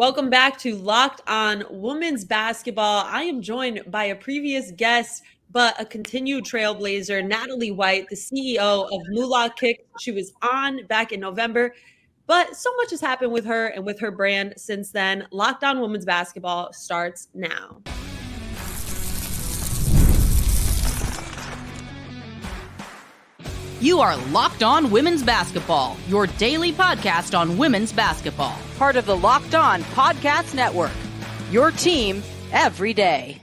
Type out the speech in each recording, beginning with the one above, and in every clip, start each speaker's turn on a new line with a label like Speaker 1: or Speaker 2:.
Speaker 1: Welcome back to Locked On Women's Basketball. I am joined by a previous guest, but a continued trailblazer, Natalie White, the CEO of Moolah Kicks. She was on back in November, but so much has happened with her and with her brand since then. Locked On Women's Basketball starts now.
Speaker 2: You are Locked On Women's Basketball, your daily podcast on women's basketball. Part of the Locked On Podcast Network, your team every day.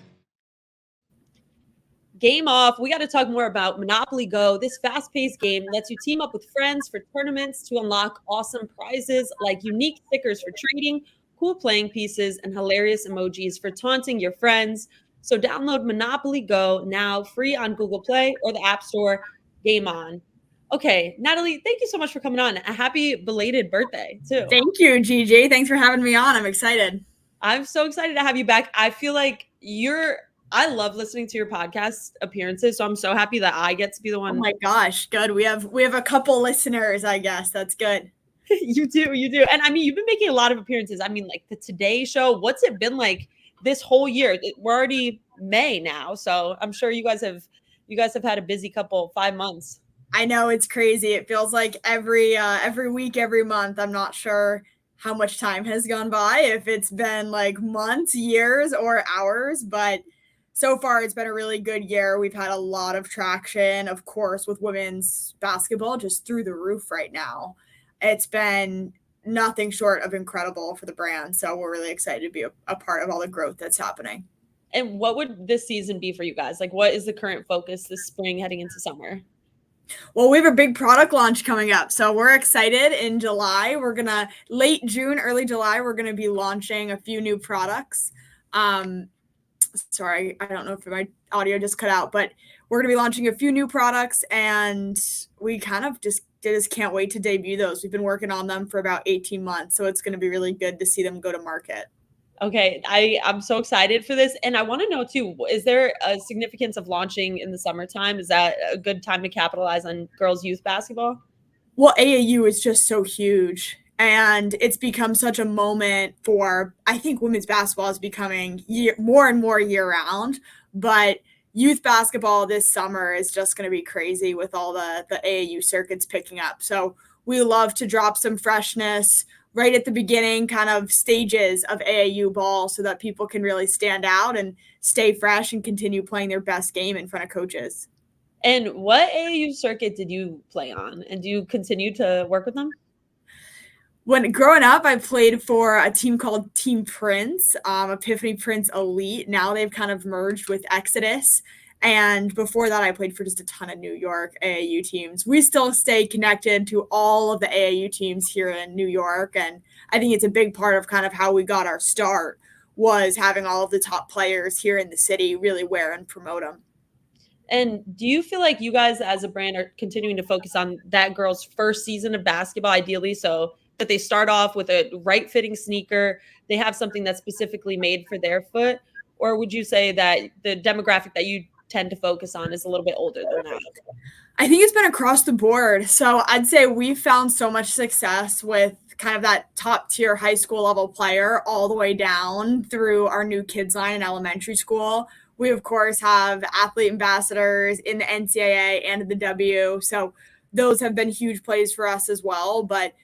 Speaker 1: Game off. We got to talk more about Monopoly Go. This fast-paced game lets you team up with friends for tournaments to unlock awesome prizes like unique stickers for trading, cool playing pieces, and hilarious emojis for taunting your friends. So download Monopoly Go now, free on Google Play or the App Store. Game on. Okay, Natalie, thank you so much for coming on. A happy belated birthday, too.
Speaker 3: Thank you, Gigi. Thanks for having me on. I'm excited.
Speaker 1: I'm so excited to have you back. I feel like I love listening to your podcast appearances, so I'm so happy that I get to be the one.
Speaker 3: Oh my gosh, good. We have a couple listeners, I guess. That's good.
Speaker 1: You do. And I mean, you've been making a lot of appearances. I mean, like the Today Show. What's it been like this whole year? We're already May now, so I'm sure you guys have had a busy 5 months.
Speaker 3: I know, it's crazy. It feels like every week, every month. I'm not sure how much time has gone by, if it's been like months, years, or hours, but so far it's been a really good year. We've had a lot of traction, of course, with women's basketball just through the roof right now. It's been nothing short of incredible for the brand. So we're really excited to be a part of all the growth that's happening.
Speaker 1: And what would this season be for you guys? Like, what is the current focus this spring heading into summer?
Speaker 3: Well, we have a big product launch coming up. So we're excited. In July, late June, early July, we're going to be launching a few new products. Sorry, I don't know if my audio just cut out, but we're going to be launching a few new products, and we kind of just can't wait to debut those. We've been working on them for about 18 months. So it's going to be really good to see them go to market.
Speaker 1: Okay, I'm so excited for this. And I want to know, too, is there a significance of launching in the summertime? Is that a good time to capitalize on girls' youth basketball?
Speaker 3: Well, AAU is just so huge. And it's become such a moment for, I think women's basketball is becoming more and more year-round. But youth basketball this summer is just going to be crazy with all the AAU circuits picking up. So we love to drop some freshness right at the beginning kind of stages of AAU ball so that people can really stand out and stay fresh and continue playing their best game in front of coaches.
Speaker 1: And what AAU circuit did you play on? And do you continue to work with them?
Speaker 3: When growing up, I played for a team called Team Prince, Epiphany Prince Elite. Now they've kind of merged with Exodus. And before that, I played for just a ton of New York AAU teams. We still stay connected to all of the AAU teams here in New York. And I think it's a big part of kind of how we got our start, was having all of the top players here in the city really wear and promote them.
Speaker 1: And do you feel like you guys as a brand are continuing to focus on that girl's first season of basketball, ideally, so that they start off with a right-fitting sneaker, they have something that's specifically made for their foot? Or would you say that the demographic that you tend to focus on is a little bit older than that?
Speaker 3: I think it's been across the board. So I'd say we've found so much success with kind of that top tier high school level player all the way down through our new kids line in elementary school. We, of course, have athlete ambassadors in the NCAA and the W. So those have been huge plays for us as well. But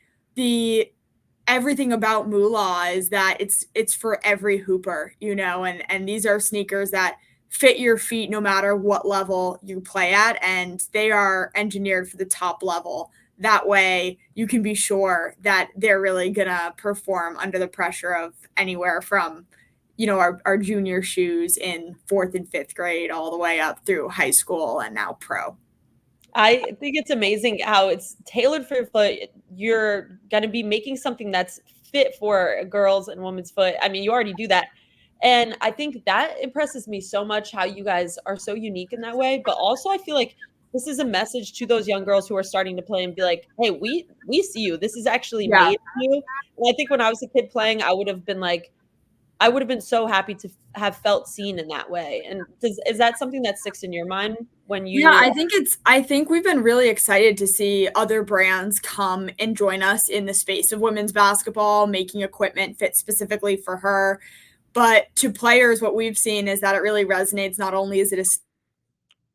Speaker 3: everything about Moolah is that it's for every hooper, and these are sneakers that fit your feet no matter what level you play at, and they are engineered for the top level. That way you can be sure that they're really gonna perform under the pressure of anywhere from our junior shoes in 4th and 5th grade all the way up through high school and now pro.
Speaker 1: I think it's amazing how it's tailored for your foot. You're going to be making something that's fit for a girl's and woman's foot. I mean, you already do that. And I think that impresses me so much, how you guys are so unique in that way. But also I feel like this is a message to those young girls who are starting to play and be like, hey, we see you. This is actually made for you. And I think when I was a kid playing, I would have been like, I would have been so happy to have felt seen in that way. And is that something that sticks in your mind when
Speaker 3: Yeah,
Speaker 1: you?
Speaker 3: I think we've been really excited to see other brands come and join us in the space of women's basketball, making equipment fit specifically for her. But to players, what we've seen is that it really resonates. Not only is it a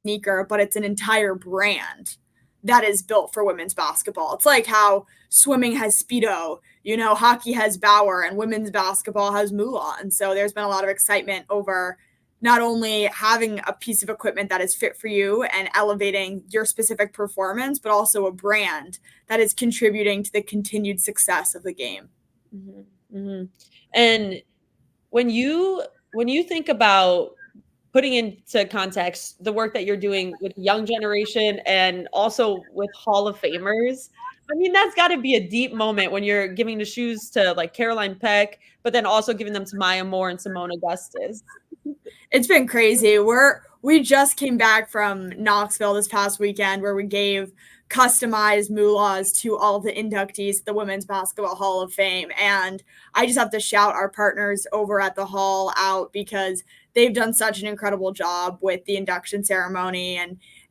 Speaker 3: sneaker, but it's an entire brand that is built for women's basketball. It's like how swimming has Speedo, hockey has Bauer, and women's basketball has Moolah. And so there's been a lot of excitement over not only having a piece of equipment that is fit for you and elevating your specific performance, but also a brand that is contributing to the continued success of the game.
Speaker 1: Mm-hmm, mm-hmm. And when you think about putting into context the work that you're doing with the young generation and also with Hall of Famers, I mean, that's got to be a deep moment when you're giving the shoes to like Caroline Peck, but then also giving them to Maya Moore and Simone Augustus.
Speaker 3: It's been crazy. We just came back from Knoxville this past weekend where we gave customized Moolahs to all of the inductees at the Women's Basketball Hall of Fame. And I just have to shout our partners over at the Hall out because they've done such an incredible job with the induction ceremony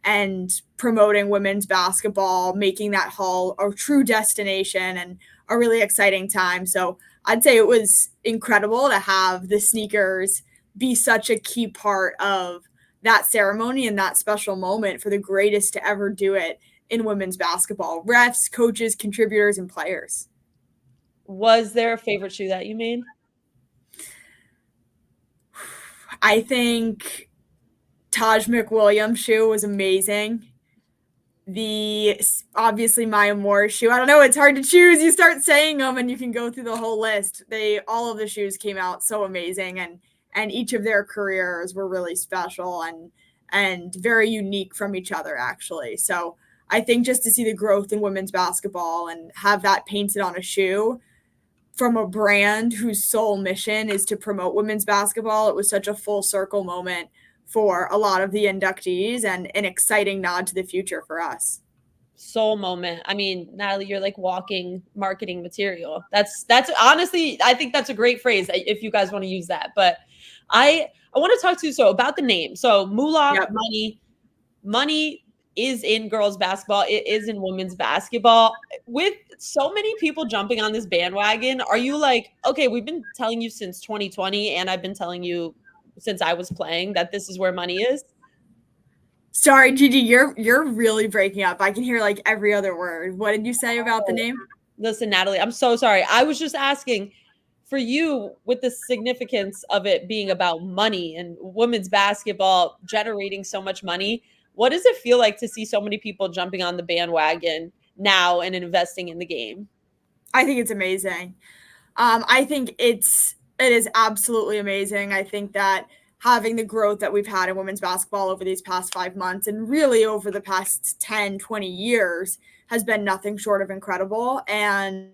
Speaker 3: and promoting women's basketball, making that hall a true destination and a really exciting time. So I'd say it was incredible to have the sneakers be such a key part of that ceremony and that special moment for the greatest to ever do it in women's basketball. Refs, coaches, contributors, and players.
Speaker 1: Was there a favorite shoe that you made?
Speaker 3: I think Taj McWilliams' shoe was amazing. The obviously Maya Moore shoe. I don't know. It's hard to choose. You start saying them and you can go through the whole list. All of the shoes came out so amazing and each of their careers were really special and very unique from each other, actually. So I think just to see the growth in women's basketball and have that painted on a shoe from a brand whose sole mission is to promote women's basketball, it was such a full circle moment for a lot of the inductees and an exciting nod to the future for us.
Speaker 1: Soul moment. I mean, Natalie, you're like walking marketing material. That's honestly, I think that's a great phrase if you guys want to use that. But I want to talk to you about the name. So Moolah,
Speaker 3: Yep.
Speaker 1: money is in girls basketball. It is in women's basketball. With so many people jumping on this bandwagon, are you like, okay, we've been telling you since 2020, and I've been telling you since I was playing that this is where money is?
Speaker 3: Sorry, Gigi, you're really breaking up. I can hear like every other word. What did you say about the name?
Speaker 1: Listen, Natalie, I'm so sorry. I was just asking for you with the significance of it being about money and women's basketball generating so much money. What does it feel like to see so many people jumping on the bandwagon now and investing in the game?
Speaker 3: I think it's amazing. I think it is absolutely amazing. I think that having the growth that we've had in women's basketball over these past 5 months and really over the past 10, 20 years has been nothing short of incredible. And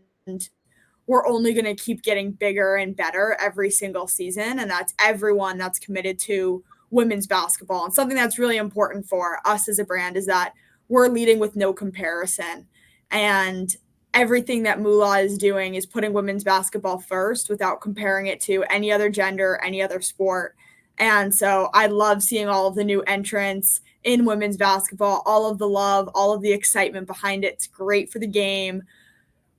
Speaker 3: we're only going to keep getting bigger and better every single season. And that's everyone that's committed to women's basketball. And something that's really important for us as a brand is that we're leading with no comparison. And everything that Moolah is doing is putting women's basketball first without comparing it to any other gender, any other sport. And so I love seeing all of the new entrants in women's basketball, all of the love, all of the excitement behind it. It's great for the game.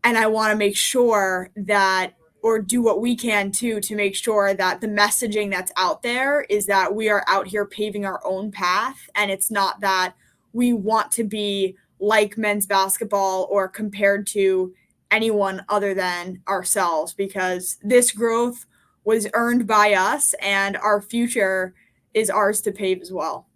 Speaker 3: And I want to make sure that, or do what we can too, to make sure that the messaging that's out there is that we are out here paving our own path. And it's not that we want to be like men's basketball or compared to anyone other than ourselves, because this growth was earned by us and our future is ours to pave as well.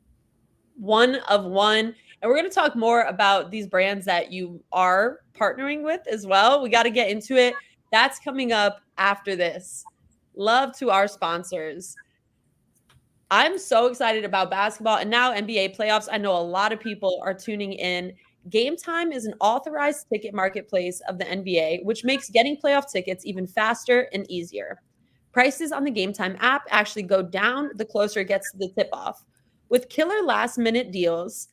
Speaker 1: One of one. And we're going to talk more about these brands that you are partnering with as well. We got to get into it. That's coming up after this. Love to our sponsors. I'm so excited about basketball and now NBA playoffs. I know a lot of people are tuning in. GameTime is an authorized ticket marketplace of the NBA, which makes getting playoff tickets even faster and easier. Prices on the GameTime app actually go down the closer it gets to the tip-off. With killer last-minute deals,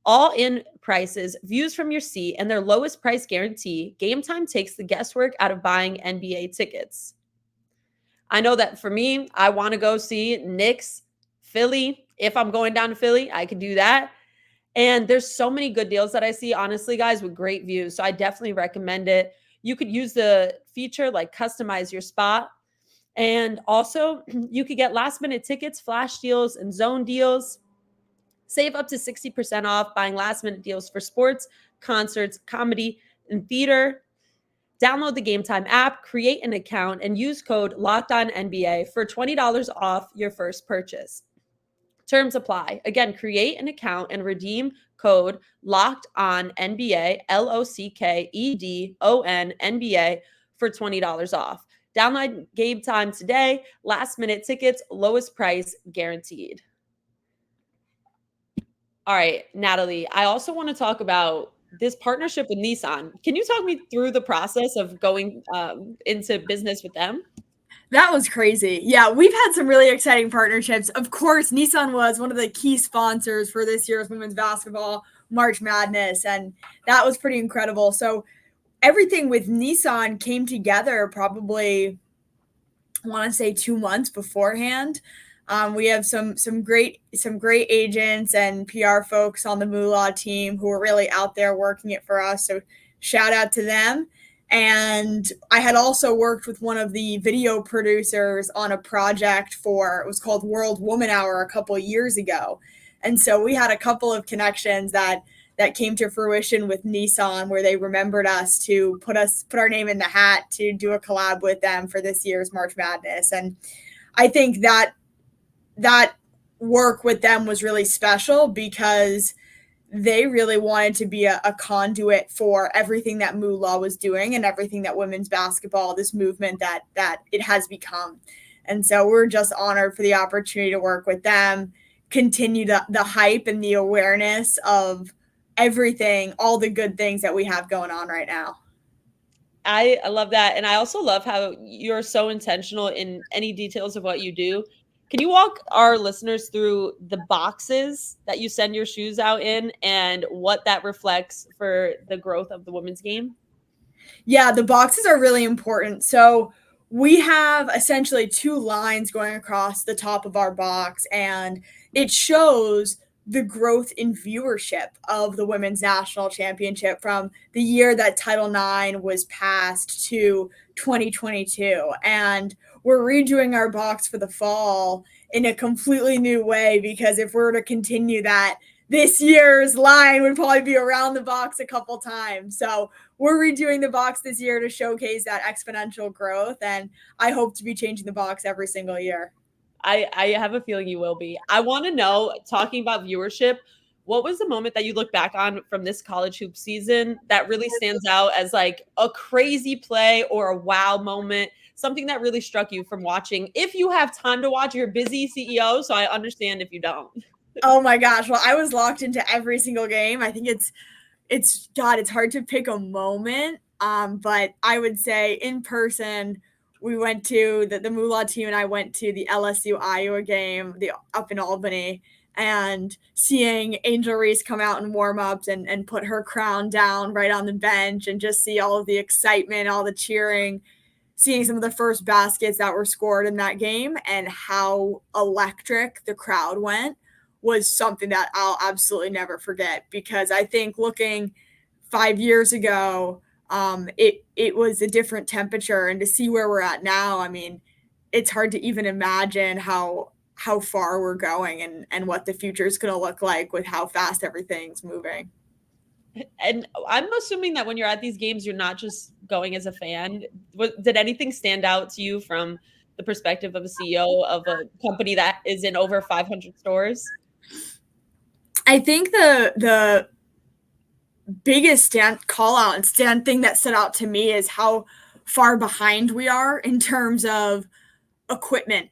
Speaker 1: all-in prices, views from your seat, and their lowest price guarantee, GameTime takes the guesswork out of buying NBA tickets. I know that for me, I want to go see Knicks, Philly. If I'm going down to Philly, I can do that. And there's so many good deals that I see, honestly, guys, with great views. So I definitely recommend it. You could use the feature like customize your spot. And also, you could get last minute tickets, flash deals, and zone deals. Save up to 60% off buying last minute deals for sports, concerts, comedy, and theater. Download the GameTime app, create an account, and use code LOCKEDONNBA for $20 off your first purchase. Terms apply. Again, create an account and redeem code LOCKEDONNBA, LOCKEDON for $20 off. Download GameTime today. Last minute tickets, lowest price guaranteed. All right, Natalie, I also want to talk about this partnership with Nissan. Can you talk me through the process of going into business with them?
Speaker 3: That was crazy. Yeah, we've had some really exciting partnerships. Of course, Nissan was one of the key sponsors for this year's women's basketball March Madness, and that was pretty incredible. So everything with Nissan came together probably, I want to say 2 months beforehand. We have some great agents and PR folks on the Moolah team who are really out there working it for us. So shout out to them. And I had also worked with one of the video producers on a project it was called World Woman Hour a couple of years ago. And so we had a couple of connections that came to fruition with Nissan, where they remembered us to put our name in the hat to do a collab with them for this year's March Madness. And I think that work with them was really special because they really wanted to be a conduit for everything that Moolah was doing and everything that women's basketball, this movement that it has become. And so we're just honored for the opportunity to work with them, continue the hype and the awareness of everything, all the good things that we have going on right now.
Speaker 1: I love that. And I also love how you're so intentional in any details of what you do. Can you walk our listeners through the boxes that you send your shoes out in and what that reflects for the growth of the women's game?
Speaker 3: Yeah, the boxes are really important. So we have essentially 2 lines going across the top of our box, and it shows the growth in viewership of the Women's National Championship from the year that Title IX was passed to 2022. And we're redoing our box for the fall in a completely new way, because if we're to continue that, this year's line would probably be around the box a couple times. So we're redoing the box this year to showcase that exponential growth, and I hope to be changing the box every single year.
Speaker 1: I have a feeling you will be. I want to know, talking about viewership, what was the moment that you look back on from this college hoop season that really stands out as like a crazy play or a wow moment, something that really struck you from watching? If you have time to watch, you're a busy CEO, so I understand if you don't.
Speaker 3: Oh my gosh. Well, I was locked into every single game. I think it's hard to pick a moment. But I would say in person, we went to the Moolah team, and I went to the LSU Iowa game up in Albany, and seeing Angel Reese come out in warm-ups and put her crown down right on the bench, and just see all of the excitement, all the cheering, seeing some of the first baskets that were scored in that game and how electric the crowd went was something that I'll absolutely never forget. Because I think looking 5 years ago, it was a different temperature, and to see where we're at now, I mean, it's hard to even imagine how far we're going and what the future is going to look like with how fast everything's moving.
Speaker 1: And I'm assuming that when you're at these games, you're not just going as a fan. Did anything stand out to you from the perspective of a CEO of a company that is in over 500 stores?
Speaker 3: I think the biggest call out and thing that stood out to me is how far behind we are in terms of equipment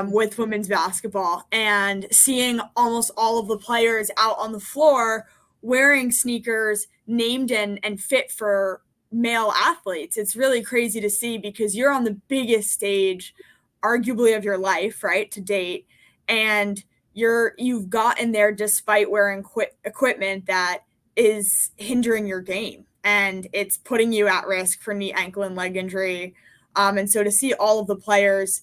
Speaker 3: with women's basketball, and seeing almost all of the players out on the floor wearing sneakers named and fit for male athletes. It's really crazy to see, because you're on the biggest stage arguably of your life, right, to date, and you've gotten there despite wearing equipment that is hindering your game, and it's putting you at risk for knee, ankle, and leg injury And so to see all of the players,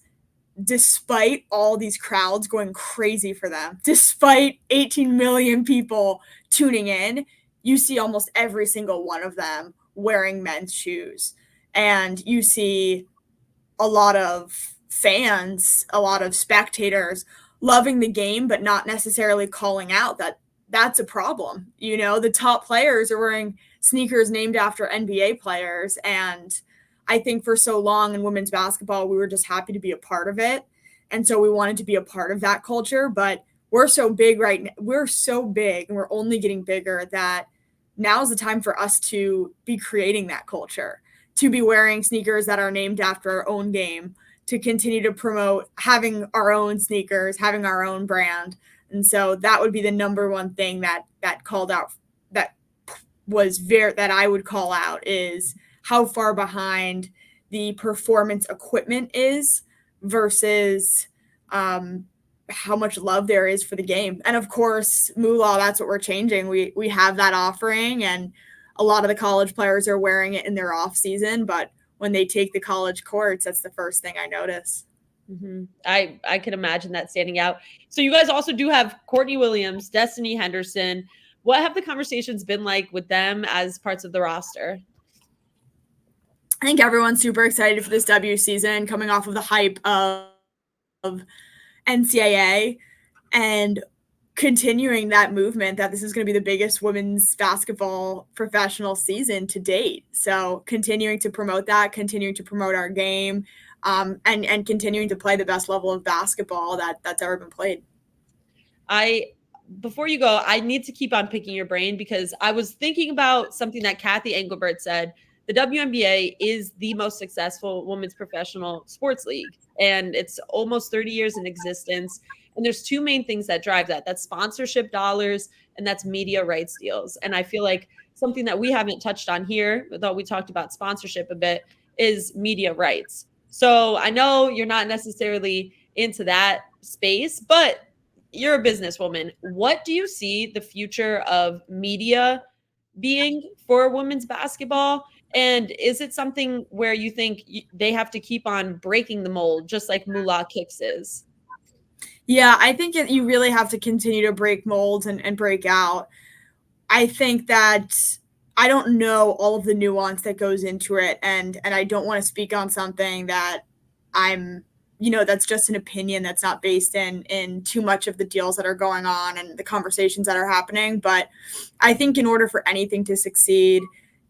Speaker 3: despite all these crowds going crazy for them, despite 18 million people tuning in, you see almost every single one of them wearing men's shoes. And you see a lot of fans, a lot of spectators loving the game, but not necessarily calling out that that's a problem. The top players are wearing sneakers named after NBA players. And I think for so long in women's basketball, we were just happy to be a part of it. And so we wanted to be a part of that culture. But we're so big right now. We're so big and we're only getting bigger that now's the time for us to be creating that culture, to be wearing sneakers that are named after our own game, to continue to promote having our own sneakers, having our own brand. And so that would be the number one thing that called out, that I would call out, is how far behind the performance equipment is versus how much love there is for the game. And of course, Moolah, that's what we're changing. We have that offering, and a lot of the college players are wearing it in their off season, but when they take the college courts, that's the first thing I notice.
Speaker 1: Mm-hmm. I can imagine that standing out. So you guys also do have Courtney Williams, Destiny Henderson. What have the conversations been like with them as parts of the roster?
Speaker 3: I think everyone's super excited for this W season, coming off of the hype of NCAA and continuing that movement that this is going to be the biggest women's basketball professional season to date. So continuing to promote that, continuing to promote our game, and continuing to play the best level of basketball that's ever been played.
Speaker 1: Before you go, I need to keep on picking your brain, because I was thinking about something that Kathy Engelbert said. The WNBA is the most successful women's professional sports league, and it's almost 30 years in existence. And there's two main things that drive that. That's sponsorship dollars, and that's media rights deals. And I feel like something that we haven't touched on here, though we talked about sponsorship a bit, is media rights. So I know you're not necessarily into that space, but you're a businesswoman. What do you see the future of media being for women's basketball? And is it something where you think they have to keep on breaking the mold, just like Moolah Kicks is?
Speaker 3: Yeah, I think you really have to continue to break molds and break out. I think that I don't know all of the nuance that goes into it, and I don't want to speak on something that that's just an opinion that's not based in too much of the deals that are going on and the conversations that are happening. But I think in order for anything to succeed,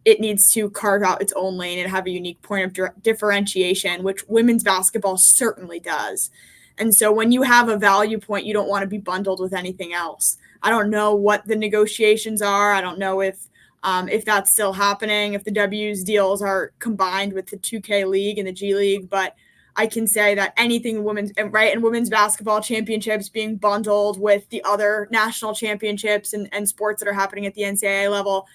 Speaker 3: it needs to carve out its own lane and have a unique point of differentiation, which women's basketball certainly does. And so when you have a value point, you don't want to be bundled with anything else. I don't know what the negotiations are. I don't know if that's still happening, if the W's deals are combined with the 2K League and the G League. But I can say that anything women's basketball championships being bundled with the other national championships and sports that are happening at the NCAA level,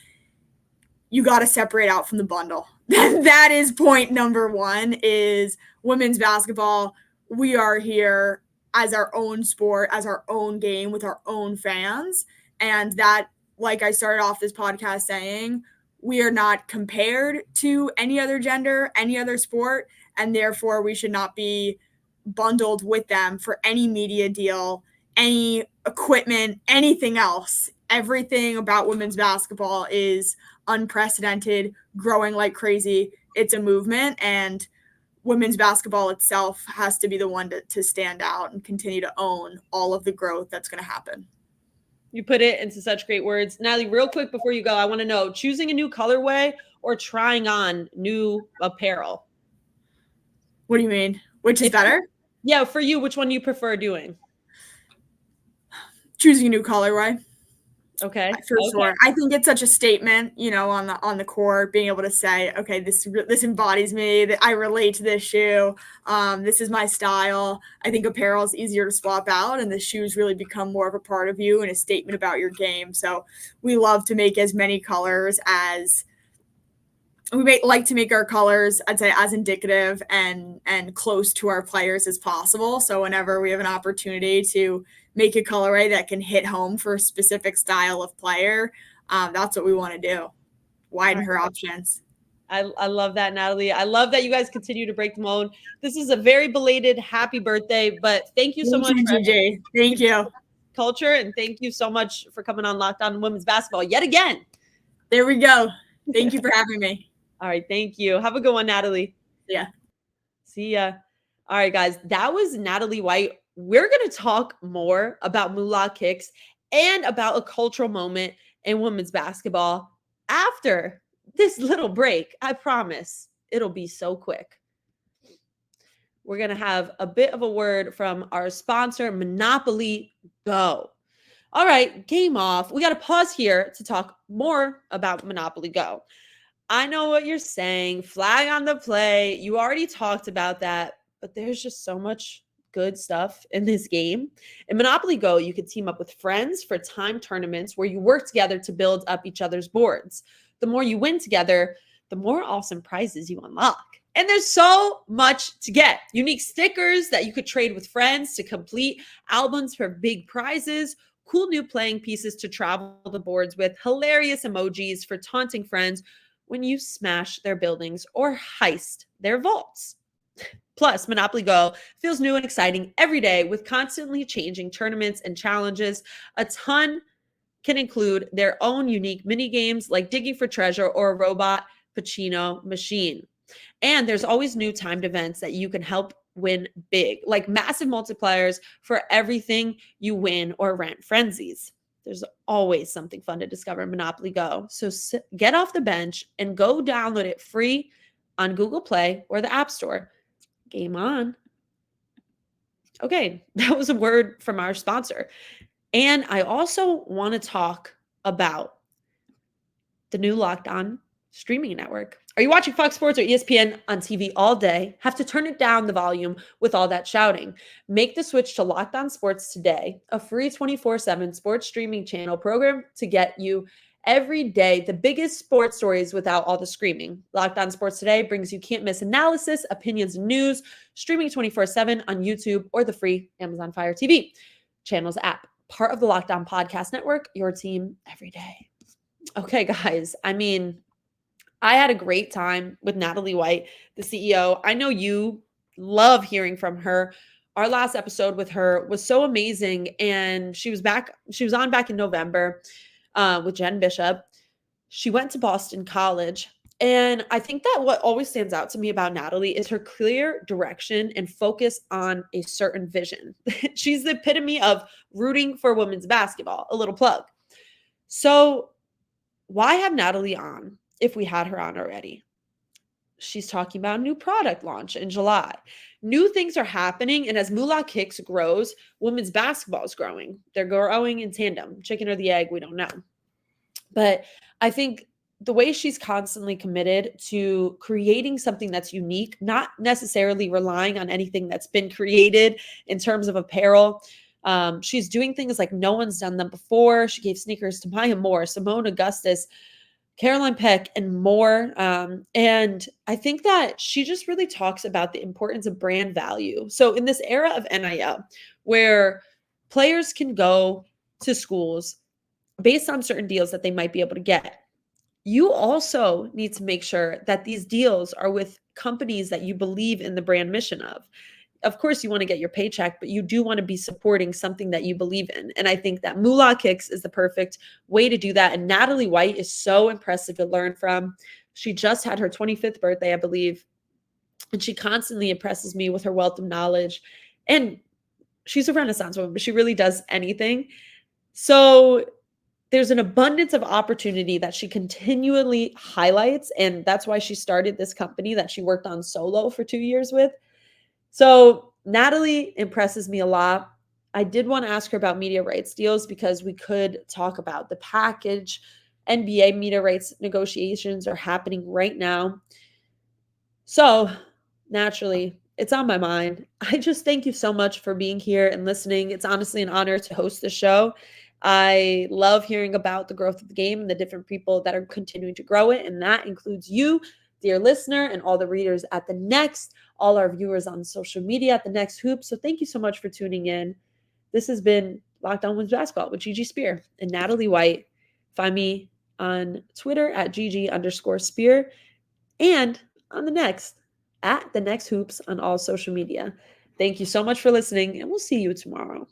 Speaker 3: you got to separate out from the bundle. That is point number one, is women's basketball. We are here as our own sport, as our own game, with our own fans. And that, like I started off this podcast saying, we are not compared to any other gender, any other sport, and therefore we should not be bundled with them for any media deal, any equipment, anything else. Everything about women's basketball is unprecedented, growing like crazy. It's a movement, and women's basketball itself has to be the one to stand out and continue to own all of the growth that's going to happen.
Speaker 1: You put it into such great words. Natalie, real quick before you go, I want to know, choosing a new colorway or trying on new apparel?
Speaker 3: What do you mean? Which is better?
Speaker 1: Yeah, for you, which one do you prefer doing?
Speaker 3: Choosing a new colorway.
Speaker 1: Okay.
Speaker 3: For sure. I think it's such a statement, on the court, being able to say, okay, this embodies me, that I relate to this shoe. This is my style. I think apparel is easier to swap out, and the shoes really become more of a part of you and a statement about your game. So we love to make as many colors as like to make our colors, I'd say, as indicative and close to our players as possible. So whenever we have an opportunity to make a colorway that can hit home for a specific style of player, that's what we want to do. Widen her options.
Speaker 1: I love that, Natalie. I love that you guys continue to break the mold. This is a very belated happy birthday, but thank you so much
Speaker 3: for Gigi. Thank you.
Speaker 1: Culture, and thank you so much for coming on Locked On Women's Basketball yet again.
Speaker 3: There we go. Thank you for having me.
Speaker 1: All right, thank you. Have a good one, Natalie.
Speaker 3: Yeah.
Speaker 1: See ya. All right, guys, that was Natalie White. We're going to talk more about Moolah Kicks and about a cultural moment in women's basketball after this little break. I promise it'll be so quick. We're going to have a bit of a word from our sponsor, Monopoly Go. All right, game off. We got to pause here to talk more about Monopoly Go. I know what you're saying. Flag on the play. You already talked about that, but there's just so much good stuff in this game. In Monopoly Go, you can team up with friends for time tournaments where you work together to build up each other's boards. The more you win together, the more awesome prizes you unlock. And there's so much to get. Unique stickers that you could trade with friends to complete, albums for big prizes, cool new playing pieces to travel the boards with, hilarious emojis for taunting friends when you smash their buildings or heist their vaults. Plus, Monopoly Go feels new and exciting every day with constantly changing tournaments and challenges. A ton can include their own unique mini games like digging for treasure or a robot Pacino machine. And there's always new timed events that you can help win big, like massive multipliers for everything you win or rent frenzies. There's always something fun to discover in Monopoly Go. So get off the bench and go download it free on Google Play or the App Store. Game on. Okay, that was a word from our sponsor. And I also want to talk about the new Locked On streaming network. Are you watching Fox Sports or ESPN on TV all day? Have to turn it down the volume with all that shouting. Make the switch to Locked On Sports today, a free 24/7 sports streaming channel program to get you every day the biggest sports stories without all the screaming. Locked On Sports Today brings you can't miss analysis, opinions, and news, streaming 24/7 on YouTube or the free Amazon Fire TV channels app. Part of the Locked On Podcast Network, your team every day. Okay, guys, I had a great time with Natalie White, the CEO. I know you love hearing from her. Our last episode with her was so amazing. And she was on back in November with Jen Bishop. She went to Boston College. And I think that what always stands out to me about Natalie is her clear direction and focus on a certain vision. She's the epitome of rooting for women's basketball, a little plug. So why have Natalie on if we had her on already? She's talking about a new product launch in July. New things are happening, and as Moolah Kicks grows, women's basketball is growing. They're growing in tandem. Chicken or the egg, we don't know. But I think the way she's constantly committed to creating something that's unique, not necessarily relying on anything that's been created in terms of apparel. She's doing things like no one's done them before. She gave sneakers to Maya Moore, Simone Augustus, Caroline Peck, and more. And I think that she just really talks about the importance of brand value. So in this era of NIL, where players can go to schools based on certain deals that they might be able to get, you also need to make sure that these deals are with companies that you believe in the brand mission of. Of course, you want to get your paycheck, but you do want to be supporting something that you believe in. And I think that Moolah Kicks is the perfect way to do that. And Natalie White is so impressive to learn from. She just had her 25th birthday, I believe. And she constantly impresses me with her wealth of knowledge. And she's a Renaissance woman, but she really does anything. So there's an abundance of opportunity that she continually highlights. And that's why she started this company that she worked on solo for 2 years with. So Natalie impresses me a lot. I did want to ask her about media rights deals because we could talk about the package. NBA media rights negotiations are happening right now. So naturally, it's on my mind. I just thank you so much for being here and listening. It's honestly an honor to host the show. I love hearing about the growth of the game and the different people that are continuing to grow it. And that includes you, dear listener, and all the readers at The Next, all our viewers on social media at The Next Hoop. So thank you so much for tuning in. This has been Locked On Women's Basketball with Gigi Speer and Natalie White. Find me on Twitter at Gigi_Speer. and on the next, at the next hoops on all social media. Thank you so much for listening, and we'll see you tomorrow.